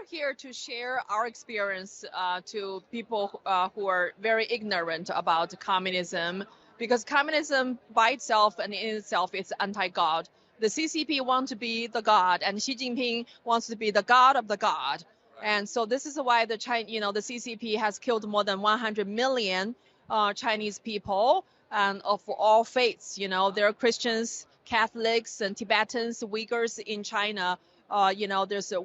are here to share our experience to people who are very ignorant about communism, because communism by itself and in itself is anti-God. The CCP wants to be the God, and Xi Jinping wants to be the God of the God. And so this is why the CCP has killed more than 100 million Chinese people, and of all faiths. There are Christians, Catholics, and Tibetans, Uyghurs in China. There's a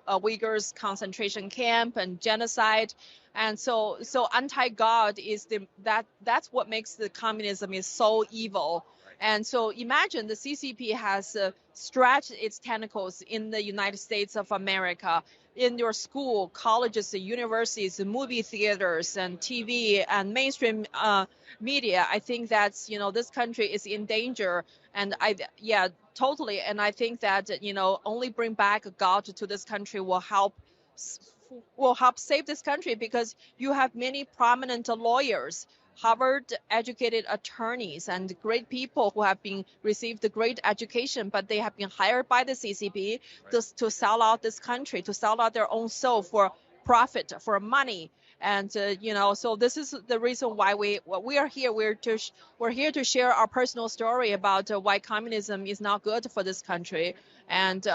Uyghurs concentration camp and genocide, and so anti-God is that's what makes the communism is so evil. And so imagine the CCP has stretched its tentacles in the United States of America, in your school, colleges, universities, movie theaters, and TV and mainstream media. I think that's this country is in danger, and totally. And I think that only bring back God to this country will help save this country, because you have many prominent lawyers, Harvard-educated attorneys, and great people who have received great education, but they have been hired by the CCP to sell out this country, to sell out their own soul for profit, for money. And so this is the reason why we are here. We're here to share our personal story about why communism is not good for this country, and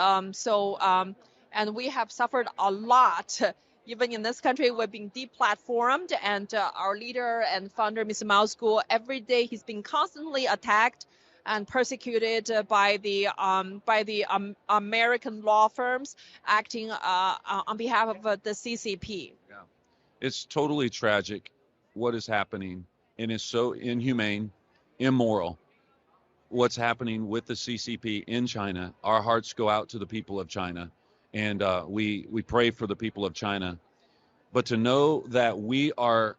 and we have suffered a lot. Even in this country, we're being deplatformed, and our leader and founder, Mr. Mao School, every day he's been constantly attacked and persecuted by the American law firms acting on behalf of the CCP. Yeah. It's totally tragic what is happening, and it's so inhumane, immoral. What's happening with the CCP in China. Our hearts go out to the people of China. And we pray for the people of China. But to know that we are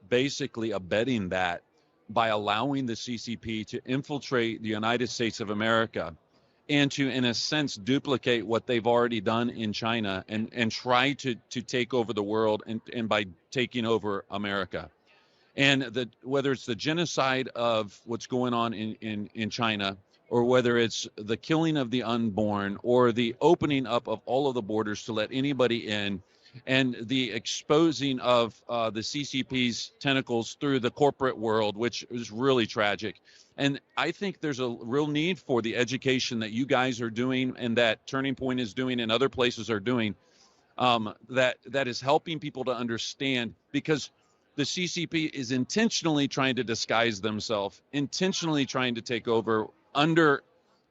basically abetting that by allowing the CCP to infiltrate the United States of America and to, in a sense, duplicate what they've already done in China and try to take over the world and by taking over America. And whether it's the genocide of what's going on in China, or whether it's the killing of the unborn, or the opening up of all of the borders to let anybody in, and the exposing of the CCP's tentacles through the corporate world, which is really tragic. And I think there's a real need for the education that you guys are doing, and that Turning Point is doing, and other places are doing, that is helping people to understand, because the CCP is intentionally trying to disguise themselves, intentionally trying to take over under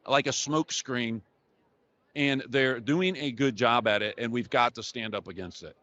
like a smoke screen, and they're doing a good job at it, and we've got to stand up against it.